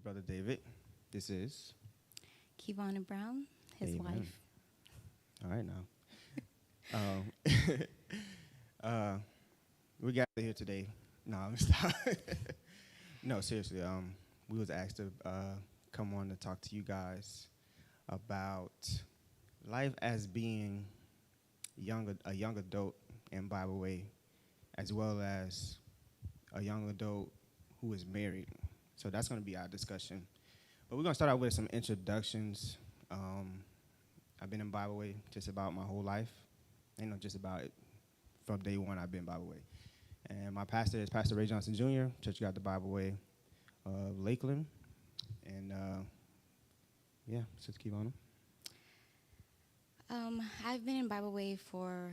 Brother David. This is Kevana Brown, his Amen. wife. All right now. We got here today. No, I'm stop. No, seriously. We was asked to come on to talk to you guys about life as being a young adult in Bibleway, as well as a young adult who is married. So that's going to be our discussion. But we're going to start out with some introductions. I've been in Bibleway just about my whole life. Just about it. From day one, I've been Bibleway. And my pastor is Pastor Ray Johnson Jr., Church of God the Bibleway of Lakeland. And, Sister Kevana. I've been in Bibleway for,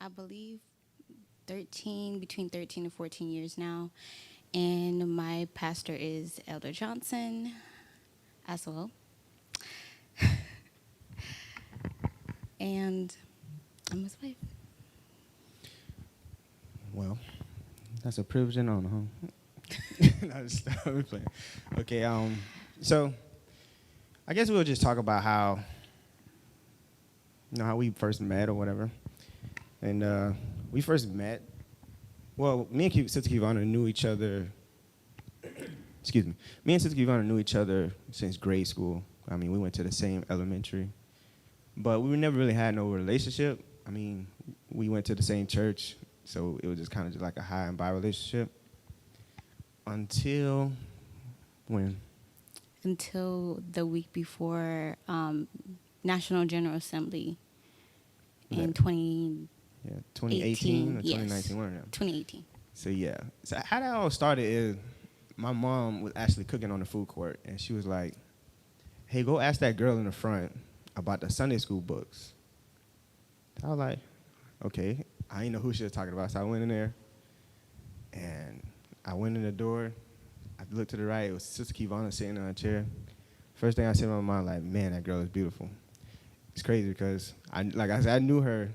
I believe, between 13 and 14 years now. And my pastor is Elder Johnson as well. And I'm his wife. Well, that's a privilege and honor, huh? No, just stop playing. Okay, so I guess we'll just talk about how we first met or whatever. And we first met, well, me and Sister Kevana knew each other, me and Sister Kevana knew each other since grade school. I mean, we went to the same elementary, but we never really had no relationship. I mean, we went to the same church, so it was just kind of like a high and by relationship. Until when? Until the week before National General Assembly in 2018 2018 or yes. 2019, one of them. 2018. So yeah. So how that all started is my mom was actually cooking on the food court, and she was like, "Hey, go ask that girl in the front about the Sunday school books." I was like, "Okay." I didn't know who she was talking about, so I went in there, and I went in the door. I looked to the right. It was Sister Kevana sitting on a chair. First thing I said in my mind, like, man, that girl is beautiful. It's crazy because, I knew her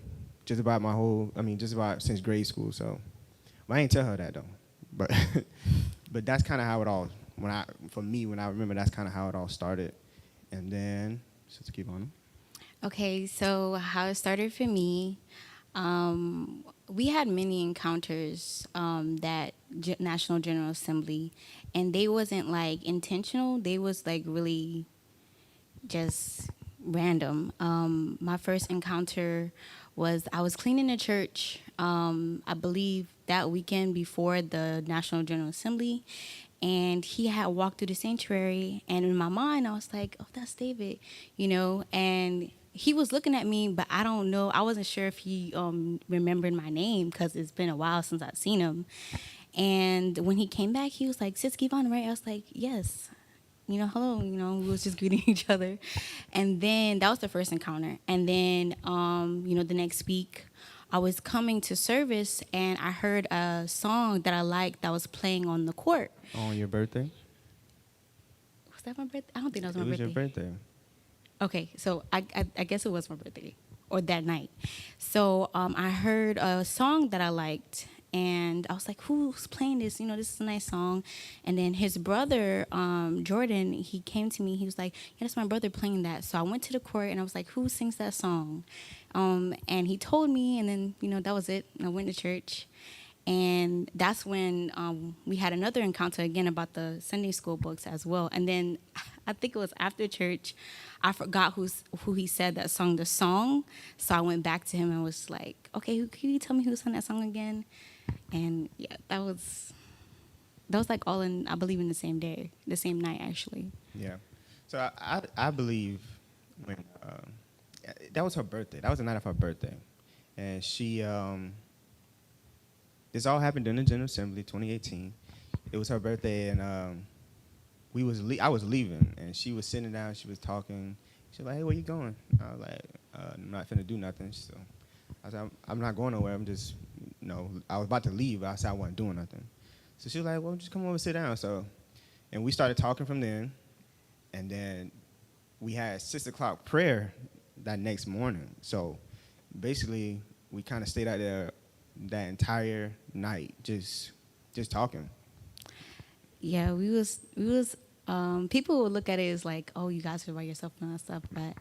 just about since grade school. So, I ain't tell her that, though. But but that's kind of how it all, when I remember, that's kind of how it all started. And then, Sister Kevana. Okay, so how it started for me, we had many encounters that National General Assembly, and they wasn't like intentional. They was like really just random. My first encounter was I was cleaning the church, I believe that weekend before the National General Assembly, and he had walked through the sanctuary, and in my mind I was like, oh, that's David, and he was looking at me, but I don't know. I wasn't sure if he remembered my name because it's been a while since I've seen him. And when he came back, he was like, "Sis Kevana, right?" I was like, "Yes." Hello. We was just greeting each other. And then that was the first encounter. And then, the next week, I was coming to service, and I heard a song that I liked that was playing on the court. On your birthday? Was that my birthday? I don't think that was my birthday. It was your birthday. Okay, so I guess it was my birthday or that night. So I heard a song that I liked, and I was like, who's playing this? This is a nice song. And then his brother, Jordan, he came to me. He was like, yeah, that's my brother playing that. So I went to the court, and I was like, who sings that song? And he told me, and then, that was it. And I went to church. And that's when we had another encounter again about the Sunday school books as well. And then I think it was after church, I forgot who he said that sung the song. So I went back to him and was like, okay, can you tell me who sang that song again? And yeah, that was like all in, I believe, in the same day, the same night actually. Yeah. So I believe when that was her birthday. That was the night of her birthday. And she this all happened during the General Assembly 2018. It was her birthday, and I was leaving, and she was sitting down. She was talking. She was like, "Hey, where you going?" I was like, "I'm not finna do nothing." So I said, "I'm not going nowhere. I'm just, I was about to leave, but I said I wasn't doing nothing." So she was like, "Well, just come over and sit down." So, and we started talking from then, and then we had 6 o'clock prayer that next morning. So basically, we kind of stayed out there that entire night, just talking. Yeah, we was People will look at it as like, oh, you guys are by yourself and all that stuff, but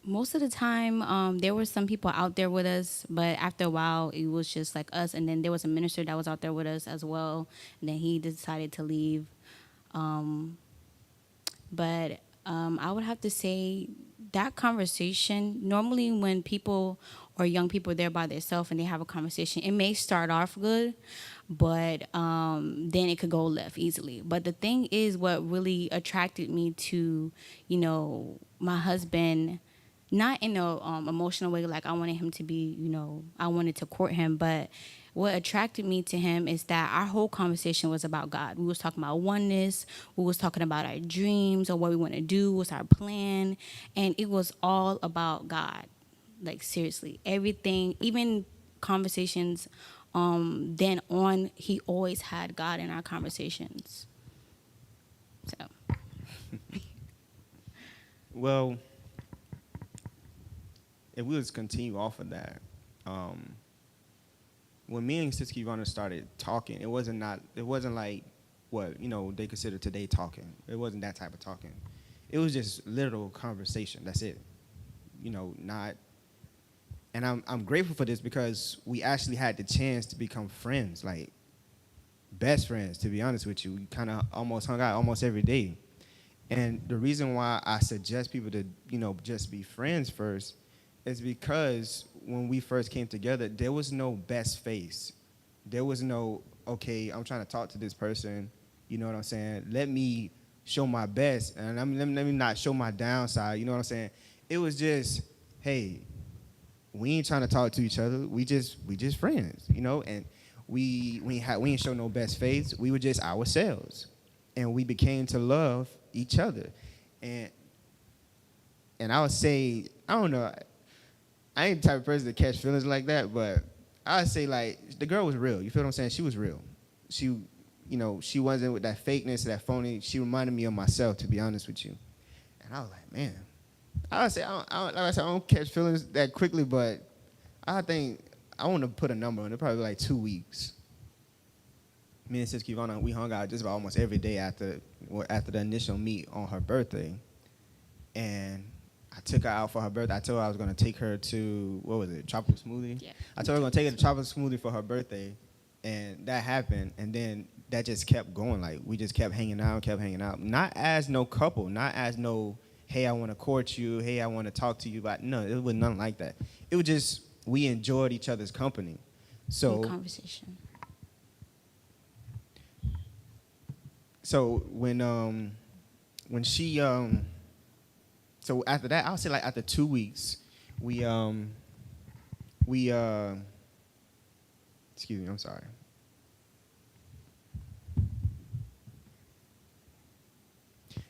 most of the time, there were some people out there with us, but after a while, it was just like us. And then there was a minister that was out there with us as well. And then he decided to leave. But I would have to say that conversation, normally when people or young people are there by themselves and they have a conversation, it may start off good, but then it could go left easily. But the thing is, what really attracted me to, my husband, not in a emotional way, like I wanted him to be, I wanted to court him, but what attracted me to him is that our whole conversation was about God. We was talking about oneness. We was talking about our dreams or what we want to do, what's our plan. And it was all about God. Like, seriously. Everything, even conversations, then on, he always had God in our conversations. So. Well, if we was continue off of that, when me and Sis Kevana started talking, it wasn't like what they consider today talking. It wasn't that type of talking. It was just literal conversation. That's it. Not. And I'm grateful for this because we actually had the chance to become friends, like best friends. To be honest with you, we kind of almost hung out almost every day. And the reason why I suggest people to just be friends first is because when we first came together, there was no best face. There was no, okay, I'm trying to talk to this person. You know what I'm saying? Let me show my best, and let me not show my downside. You know what I'm saying? It was just, hey, we ain't trying to talk to each other. We just friends, And we ain't show no best face. We were just ourselves, and we became to love each other. And I would say, I don't know. I ain't the type of person to catch feelings like that, but I would say, like, the girl was real. You feel what I'm saying? She was real. She, she wasn't with that fakeness, that phony. She reminded me of myself, to be honest with you. And I was like, man. I would say, like I said, I don't catch feelings that quickly, but I think I want to put a number on it. Probably like 2 weeks. Me and Sis Kevana, we hung out just about almost every day after the initial meet on her birthday. And I took her out for her birthday. I told her I was going to take her to, what was it, Tropical Smoothie? Yeah. I told her I was going to take her to Tropical Smoothie for her birthday, and that happened. And then that just kept going. Like, we just kept hanging out. Not as no couple, not as no, hey, I want to court you, hey, I want to talk to you. But no, it was nothing like that. It was just, we enjoyed each other's company. So conversation. So when she so after that, I would say like after 2 weeks, we excuse me, I'm sorry.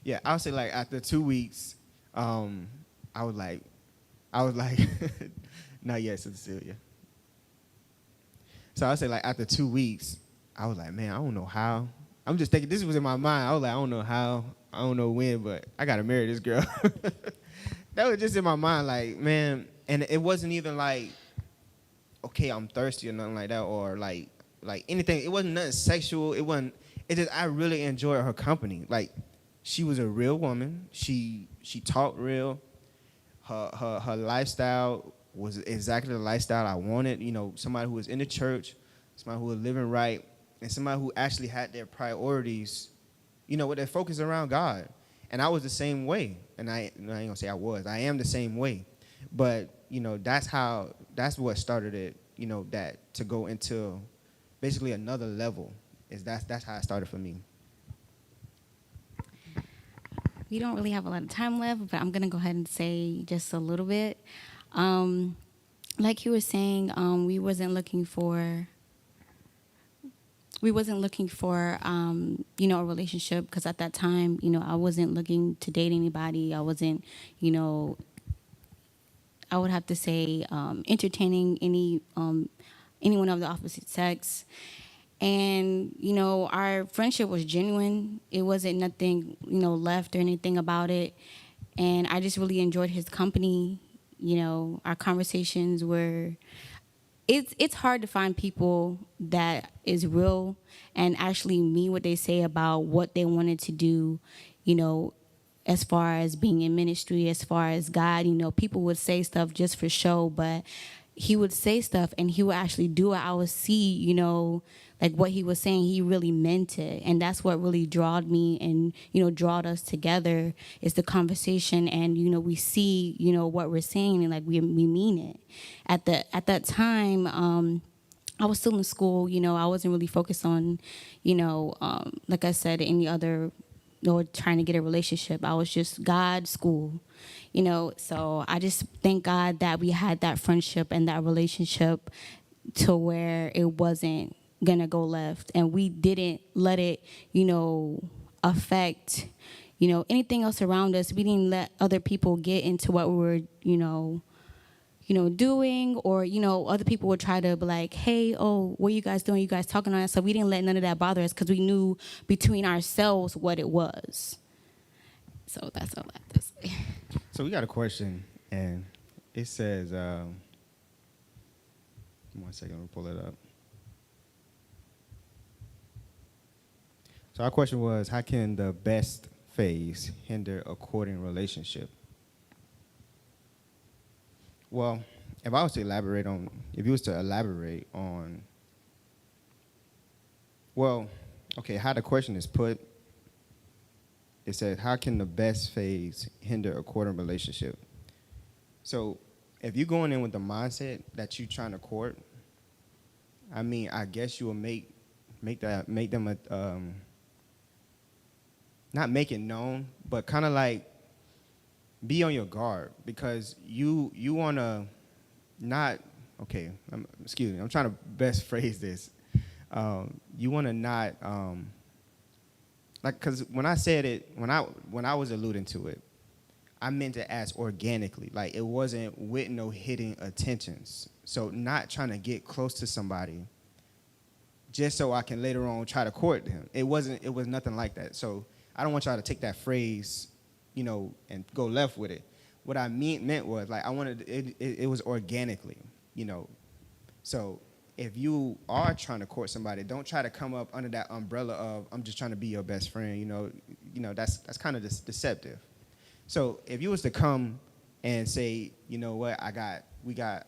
Yeah, I would say like after 2 weeks, I was like, not yet, Cecilia. So I would say like after 2 weeks, I was like, man, I don't know how. I'm just thinking, this was in my mind. I was like, I don't know how, I don't know when, but I gotta marry this girl. That was just in my mind, like, man, and it wasn't even like, okay, I'm thirsty or nothing like that, or like anything. It wasn't nothing sexual. It just, I really enjoyed her company. Like, she was a real woman. She talked real. Her lifestyle was exactly the lifestyle I wanted. Somebody who was in the church, somebody who was living right, and somebody who actually had their priorities, with their focus around God. And I was the same way. And I ain't gonna say I was. I am the same way. But, that's what started it, that to go into basically another level. That's how it started for me. We don't really have a lot of time left, but I'm going to go ahead and say just a little bit. Like you were saying, we wasn't looking for a relationship, because at that time, I wasn't looking to date anybody. I wasn't, I would have to say, entertaining anyone of the opposite sex. And, our friendship was genuine. It wasn't nothing, left or anything about it. And I just really enjoyed his company. Our conversations were, it's hard to find people that is real and actually mean what they say about what they wanted to do, you know, as far as being in ministry, as far as God. You know, people would say stuff just for show, but he would say stuff and he would actually do it. I would see, you know, like what he was saying, he really meant it. And that's what really drawed me and, you know, drawed us together is the conversation. And, you know, we see, you know, what we're saying and like we mean it. At that time, I was still in school, you know, I wasn't really focused on, you know, like I said, any other or trying to get a relationship. I was just God, school, you know. So I just thank God that we had that friendship and that relationship to where it wasn't gonna go left, and we didn't let it, you know, affect, you know, anything else around us. We didn't let other people get into what we were, you know, doing, or, you know, other people would try to be like, hey, oh, what are you guys doing? You guys talking on that? So we didn't let none of that bother us because we knew between ourselves what it was. So that's all I have to say. So we got a question, and it says, 1 second, we'll pull it up. So our question was, how can the best phase hinder a courting relationship? Well, if you was to elaborate on, well, okay, how the question is put, it says, how can the best phase hinder a courting relationship? So if you're going in with the mindset that you're trying to court, I mean, I guess you will make them not make it known, but kind of like be on your guard, because you want to not, okay, excuse me, I'm trying to best phrase this. You want to not, like, because when I said it, when I was alluding to it, I meant it as organically. Like, it wasn't with no hidden attentions. So not trying to get close to somebody just so I can later on try to court them. It was nothing like that. So I don't want y'all to take that phrase, you know, and go left with it. What I meant was, like, I wanted it was organically, you know. So if you are trying to court somebody, don't try to come up under that umbrella of, I'm just trying to be your best friend. You know that's kind of deceptive. So if you was to come and say, you know what, I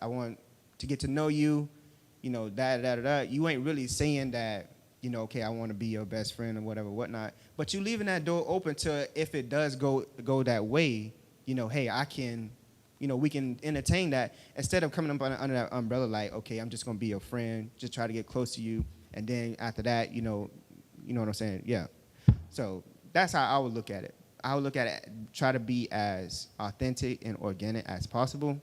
want to get to know you, you know, you ain't really saying that, you know, okay, I want to be your best friend or whatever, whatnot. But you leaving that door open to, if it does go that way, you know, hey, I can, you know, we can entertain that, instead of coming up under that umbrella like, okay, I'm just going to be your friend, just try to get close to you. And then after that, you know what I'm saying? Yeah. So that's how I would look at it. I would look at it, try to be as authentic and organic as possible.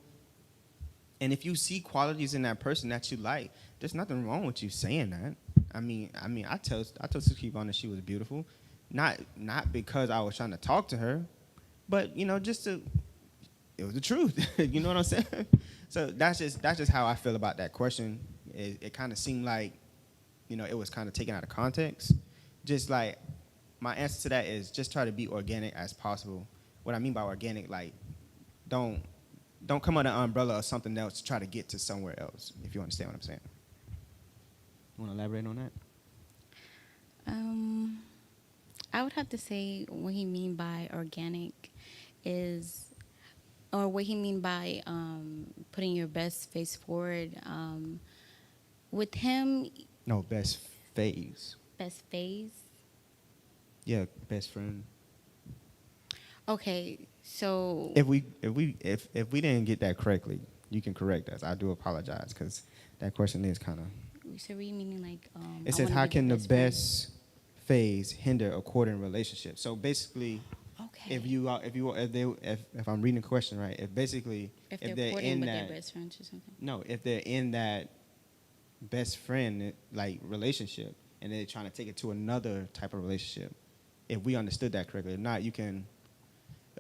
And if you see qualities in that person that you like, there's nothing wrong with you saying that. I mean, I told Kevana she was beautiful, not because I was trying to talk to her, but, you know, it was the truth. You know what I'm saying? So that's just how I feel about that question. It kind of seemed like, you know, it was kind of taken out of context. Just like, my answer to that is just try to be organic as possible. What I mean by organic, like, don't come under the umbrella of something else to try to get to somewhere else, if you understand what I'm saying. You want to elaborate on that? I would have to say what he mean by organic is, or what he mean by putting your best face forward. With him, No, best phase. best phase. Yeah, best friend. Okay, so If we didn't get that correctly, you can correct us. I do apologize, because that question is kind of. so we meaning like It says, how can the best phase hinder a courting relationship? So basically, okay, if I'm reading the question right, if they're courting in with that, their best friends or something. no, if they're in that best friend like relationship and they're trying to take it to another type of relationship, if we understood that correctly. If not, you can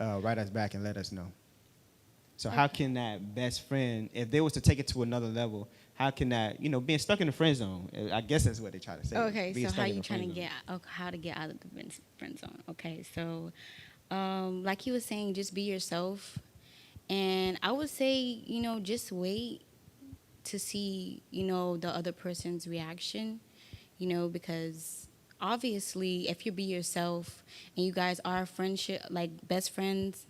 write us back and let us know. So how can that best friend, if they was to take it to another level, how can that, you know, being stuck in the friend zone, I guess that's what they try to say. Okay, so how you trying to get how to get out of the friend zone? Okay, so like he was saying, just be yourself, and I would say, you know, just wait to see, the other person's reaction, because obviously if you be yourself and you guys are friendship, like best friends,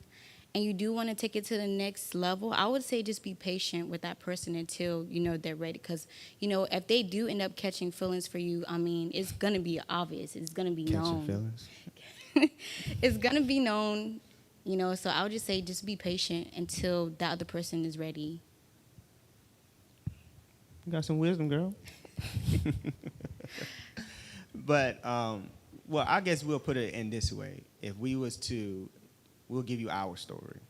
and you do want to take it to the next level, I would say just be patient with that person until, they're ready. Because, if they do end up catching feelings for you, I mean, it's going to be obvious. It's going to be Catching known. feelings. It's going to be known, so I would just say just be patient until that other person is ready. You got some wisdom, girl. But, well, I guess we'll put it in this way. If we was to, we'll give you our story.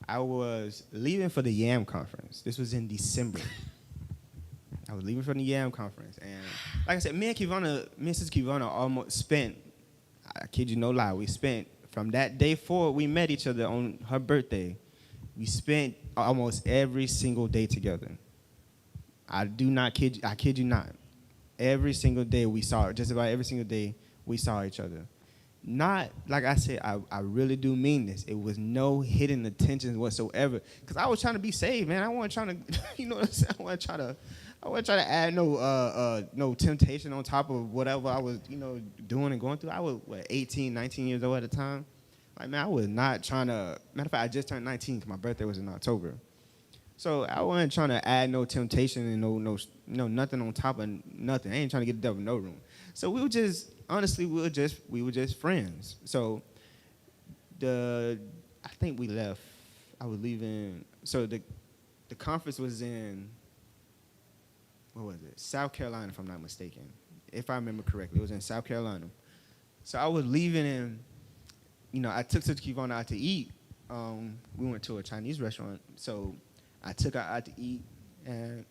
I was leaving for the YAM conference. This was in December. I was leaving from the YAM conference. And like I said, me and Sister Kevana almost spent, I kid you no lie, we spent, from that day forward, we met each other on her birthday. We spent almost every single day together. I kid you not. Every single day we saw her, just about every single day we saw each other. Not, like I said, I really do mean this. It was no hidden intentions whatsoever. Because I was trying to be saved, man. I wasn't trying to, you know what I'm saying? I wasn't trying to add no temptation on top of whatever I was, doing and going through. I was, 18, 19 years old at the time. Like, man, I was not trying to, matter of fact, I just turned 19 because my birthday was in October. So I wasn't trying to add no temptation and no nothing on top of nothing. I ain't trying to get the devil no room. So we were just, honestly, we were just friends. So I think we left. I was leaving. So the conference was in, what was it? South Carolina, if I'm not mistaken. If I remember correctly, it was in South Carolina. So I was leaving and, I took Sister Kevana out to eat. We went to a Chinese restaurant. So I took her out to eat, and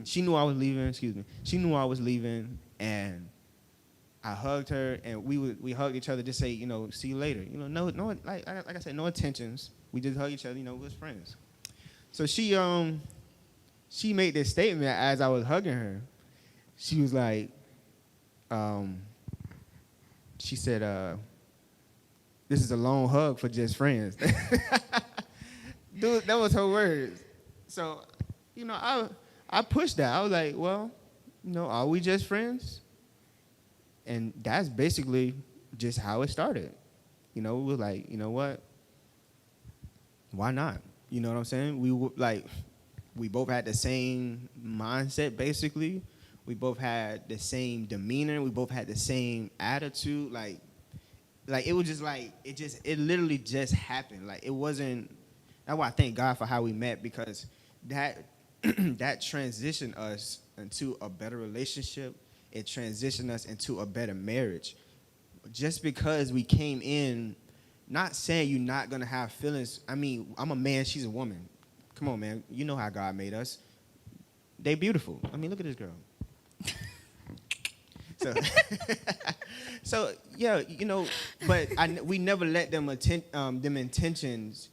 she knew I was leaving. She knew I was leaving, and I hugged her, and we hugged each other, just say, see you later. No, like I said, no intentions. We just hugged each other. We was friends. So she made this statement as I was hugging her. She was like, she said, "This is a long hug for just friends." Dude, that was her words. So, I pushed that. I was like, well, are we just friends? And that's basically just how it started. We were like, you know what? Why not? You know what I'm saying? We both had the same mindset, basically. We both had the same demeanor. We both had the same attitude. Like it was just like, it literally just happened. Like, it wasn't, that's why I thank God for how we met, because that transitioned us into a better relationship. It transitioned us into a better marriage. Just because we came in, not saying you're not going to have feelings. I mean, I'm a man, she's a woman. Come on, man. You know how God made us. They beautiful. I mean, look at this girl. So yeah, but we never let them intentions,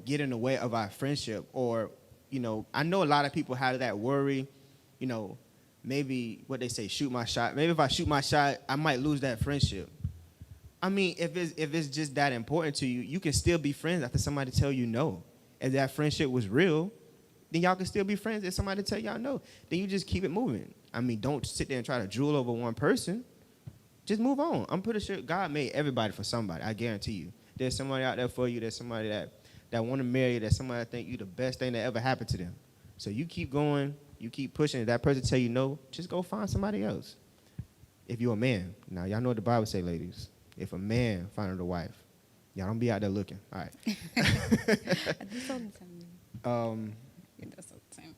get in the way of our friendship. Or, I know a lot of people have that worry, maybe what they say, shoot my shot. Maybe if I shoot my shot, I might lose that friendship. I mean, if it's just that important to you, you can still be friends after somebody tell you no. If that friendship was real, then y'all can still be friends. If somebody tell y'all no, then you just keep it moving. I mean, don't sit there and try to drool over one person. Just move on. I'm pretty sure God made everybody for somebody. I guarantee you. There's somebody out there for you. There's somebody that want to marry you. There's somebody that think you the best thing that ever happened to them. So you keep going. You keep pushing. If that person tell you no, just go find somebody else. If you're a man. Now, y'all know what the Bible say, ladies. If a man find a wife, y'all don't be out there looking. All right. I do all the time. It does all the time.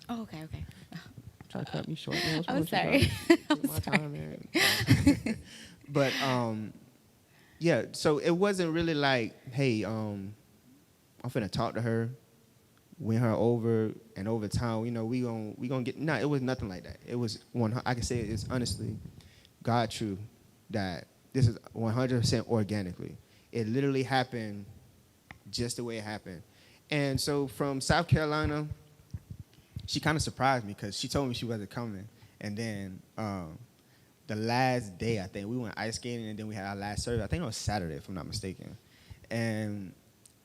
Oh, okay. Try to cut me short. Man. I'm sorry. My time, man. But yeah. So it wasn't really like, hey, I'm finna talk to her, win her over, and over time, we gonna get. No, it was nothing like that. It was one. I can say it's honestly, God true, that this is 100% organically. It literally happened just the way it happened. And so from South Carolina, she kind of surprised me because she told me she wasn't coming. And then the last day, I think, we went ice skating, and then we had our last service. I think it was Saturday, if I'm not mistaken. And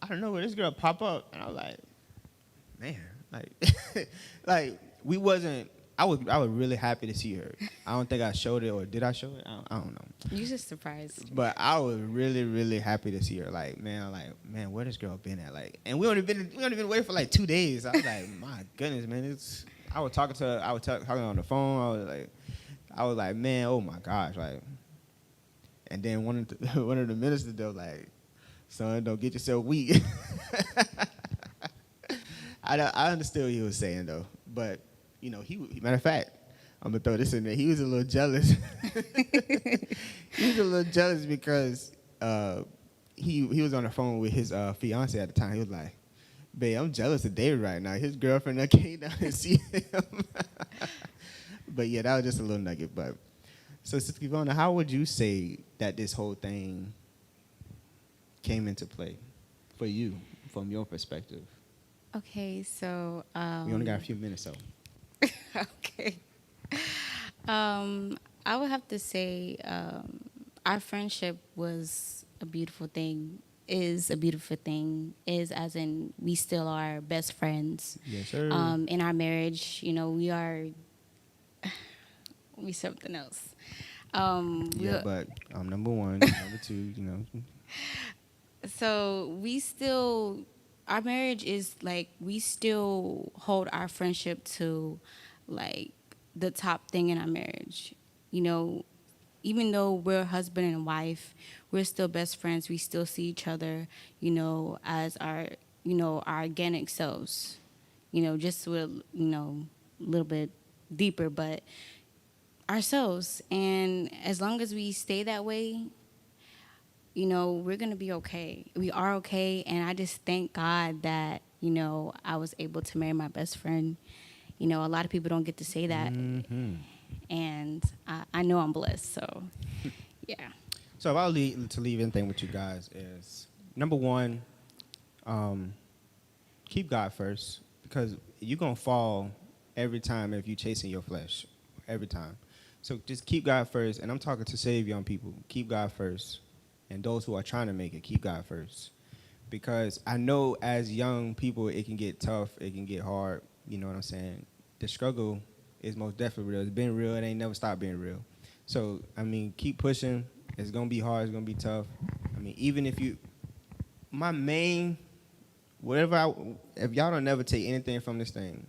I don't know where this girl popped up, and I was like, man, Like, like we wasn't. I was really happy to see her. I don't think I showed it, or did I show it? I don't know. You just surprised. But I was really, really happy to see her. Like, man, where this girl been at? Like, and we only been away for like 2 days. I was like, my goodness, man. I was talking to her. I was talking on the phone. I was like, man, oh my gosh, like. And then one of the ministers though, like, son, don't get yourself weak. I understood what he was saying though, but you know, matter of fact, I'm gonna throw this in there. He was a little jealous. He was a little jealous because he was on the phone with his fiance at the time. He was like, "Babe, I'm jealous of David right now. His girlfriend came down and see him." But yeah, that was just a little nugget. But so, Sister Kevana, how would you say that this whole thing came into play for you, from your perspective? Okay, so We only got a few minutes, so. okay. I would have to say our friendship was a beautiful thing. Is a beautiful thing. Is as in we still are best friends. Yes, sir. In our marriage, you know, we something else. Yeah, but I'm number one, number two, you know. So our marriage is like, we still hold our friendship to like the top thing in our marriage. You know, even though we're husband and wife, we're still best friends. We still see each other, you know, as our organic selves, you know, just with, you know, a little bit deeper, but ourselves. And as long as we stay that way, you know, we're going to be okay. We are okay. And I just thank God that, you know, I was able to marry my best friend. You know, a lot of people don't get to say that. Mm-hmm. And I know I'm blessed. So, yeah. So if I leave anything with you guys is, number one, keep God first, because you're going to fall every time if you're chasing your flesh, every time. So just keep God first. And I'm talking to saved young people. Keep God first. And those who are trying to make it, keep God first. Because I know as young people, it can get tough. It can get hard. You know what I'm saying? The struggle is most definitely real. It's been real. It ain't never stopped being real. So, I mean, keep pushing. It's going to be hard. It's going to be tough. I mean, even if you... if y'all don't never take anything from this thing,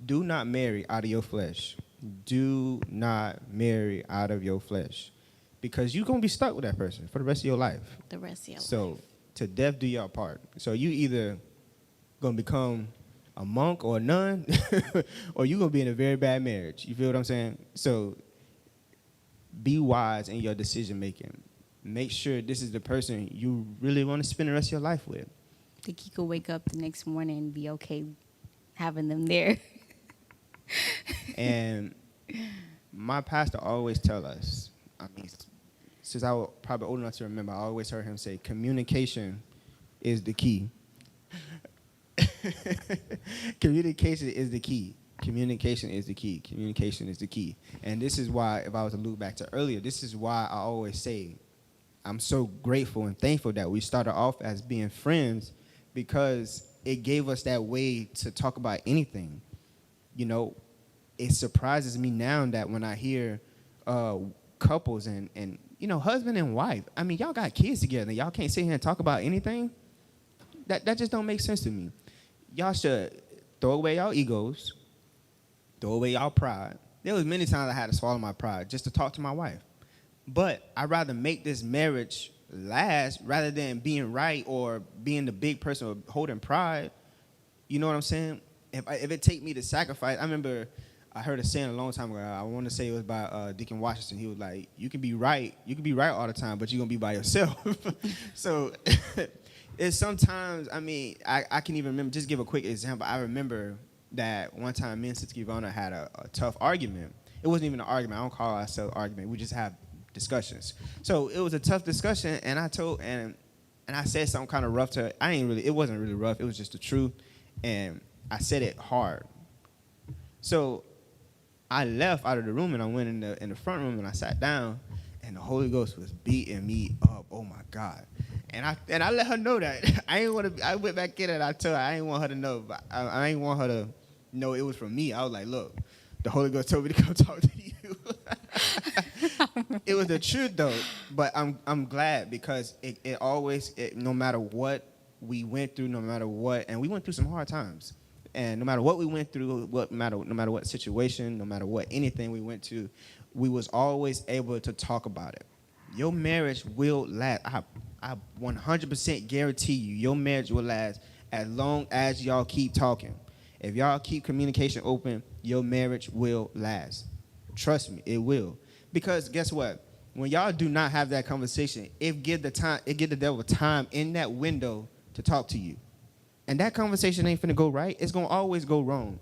do not marry out of your flesh. Do not marry out of your flesh. Because you're going to be stuck with that person for the rest of your life. The rest of your life. So, to death do your part. So, you either going to become a monk or a nun, or you're going to be in a very bad marriage. You feel what I'm saying? So, be wise in your decision making. Make sure this is the person you really want to spend the rest of your life with. Think you could wake up the next morning and be okay having them there. And my pastor always tell us, I mean, since I was probably old enough to remember, I always heard him say, communication is the key. Communication is the key. Communication is the key. Communication is the key. And this is why, if I was to look back to earlier, this is why I always say I'm so grateful and thankful that we started off as being friends, because it gave us that way to talk about anything. You know, it surprises me now that when I hear couples and you know, husband and wife, I mean, y'all got kids together. Y'all can't sit here and talk about anything. That just don't make sense to me. Y'all should throw away y'all egos, throw away y'all pride. There was many times I had to swallow my pride just to talk to my wife. But I'd rather make this marriage last rather than being right or being the big person or holding pride. You know what I'm saying? If it take me to sacrifice, I remember I heard a saying a long time ago. I want to say it was by Deacon Washington. He was like, you can be right all the time, but you're going to be by yourself. So it's sometimes, I mean, I can even remember, just give a quick example. I remember that one time me and Sister Kevana had a tough argument. It wasn't even an argument. I don't call ourselves an argument. We just have discussions. So it was a tough discussion, and I said something kind of rough to her. It wasn't really rough. It was just the truth, and I said it hard. So I left out of the room, and I went in the front room, and I sat down, and the Holy Ghost was beating me up. Oh my God! And I let her know that I went back in, and I told her I ain't want her to know. But I ain't want her to no, it was from me. I was like, look, the Holy Ghost told me to come talk to you. It was the truth though, but I'm glad because it always, no matter what we went through, no matter what, and we went through some hard times, and no matter what we went through, no matter what situation, no matter what anything we went to, we was always able to talk about it. Your marriage will last. I 100% guarantee you, your marriage will last as long as y'all keep talking. If y'all keep communication open, your marriage will last. Trust me, it will. Because guess what? When y'all do not have that conversation, it give the devil time in that window to talk to you. And that conversation ain't finna go right. It's gonna always go wrong.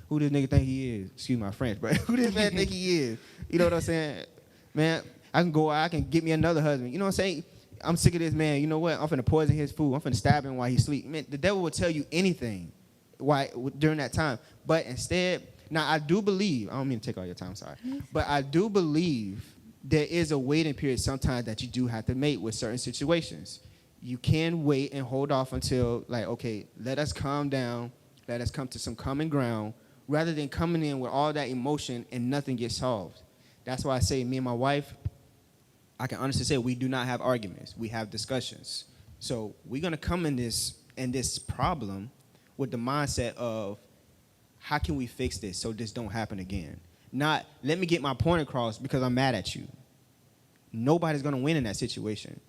Who this nigga think he is? Excuse my French, but who this man think he is? You know what I'm saying? Man, I can go out, I can get me another husband. You know what I'm saying? I'm sick of this man. You know what? I'm finna poison his food. I'm finna stab him while he sleep. Man, the devil will tell you anything during that time. But instead, now I do believe, I don't mean to take all your time, sorry. But I do believe there is a waiting period sometimes that you do have to make with certain situations. You can wait and hold off until, like, okay, let us calm down. Let us come to some common ground rather than coming in with all that emotion and nothing gets solved. That's why I say me and my wife, I can honestly say we do not have arguments. We have discussions. So we're going to come in this problem with the mindset of how can we fix this so this don't happen again? Not let me get my point across because I'm mad at you. Nobody's going to win in that situation.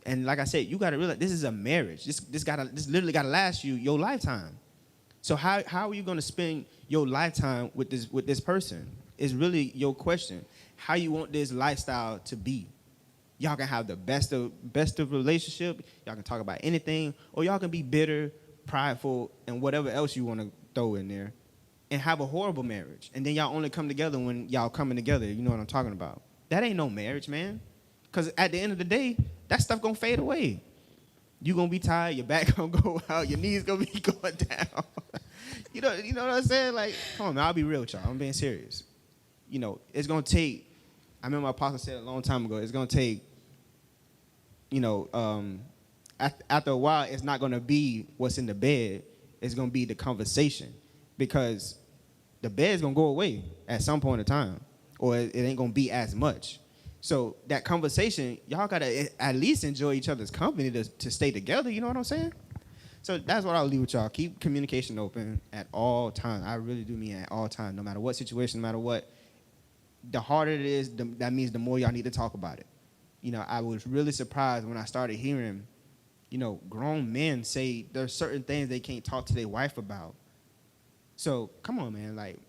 And like I said, you got to realize this is a marriage. This literally got to last you your lifetime. So how are you going to spend your lifetime with this person? Is really your question. How you want this lifestyle to be? Y'all can have the best of relationship. Y'all can talk about anything, or y'all can be bitter, prideful, and whatever else you want to throw in there, and have a horrible marriage. And then y'all only come together when y'all coming together. You know what I'm talking about? That ain't no marriage, man. Because at the end of the day, that stuff gonna fade away. You gonna be tired. Your back gonna go out. Your knees gonna be going down. You know what I'm saying? Like, come on, man. I'll be real with y'all. I'm being serious. You know, it's gonna take. I remember my apostle said a long time ago. It's gonna take. After a while, it's not going to be what's in the bed. It's going to be the conversation because the bed's going to go away at some point in time, or it ain't going to be as much. So that conversation, y'all got to at least enjoy each other's company to stay together. You know what I'm saying? So that's what I'll leave with y'all. Keep communication open at all times. I really do mean at all times, no matter what situation, no matter what. The harder it is, that means the more y'all need to talk about it. You know, I was really surprised when I started hearing, grown men say there's certain things they can't talk to their wife about. So come on, man, like,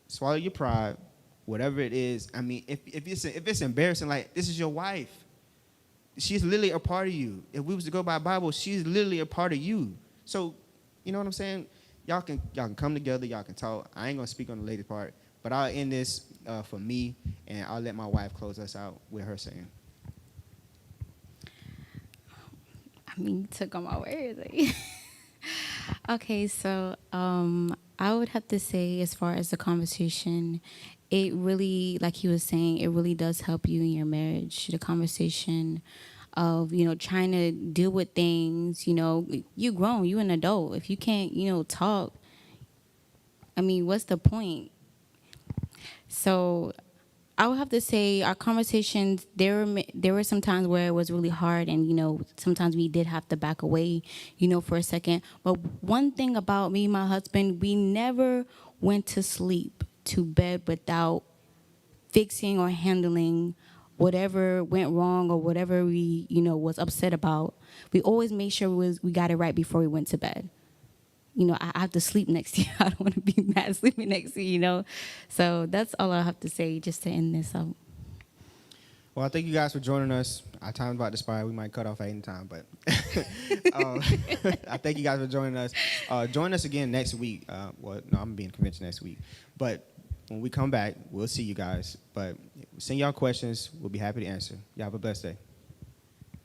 swallow your pride, whatever it is. I mean, if it's embarrassing, like, this is your wife. She's literally a part of you. If we was to go by Bible, she's literally a part of you. So, you know what I'm saying? Y'all can come together. Y'all can talk. I ain't gonna speak on the lady part, but I'll end this for me, and I'll let my wife close us out with her saying. I mean, you took on my words. Okay, so I would have to say, as far as the conversation, it really, like he was saying, it really does help you in your marriage. The conversation of, trying to deal with things, you grown, you an adult. If you can't, talk, I mean, what's the point? So I would have to say our conversations, there were some times where it was really hard and, sometimes we did have to back away, for a second. But one thing about me and my husband, we never went to bed without fixing or handling whatever went wrong or whatever we, was upset about. We always made sure we got it right before we went to bed. I have to sleep next to you. I don't want to be mad sleeping next to you, So that's all I have to say just to end this up. Well, thank you guys for joining us. Our time's about to expire. We might cut off at any time, but I thank you guys for joining us. Join us again next week. I'm going to be in convention next week. But when we come back, we'll see you guys. But send y'all questions. We'll be happy to answer. Y'all have a blessed day.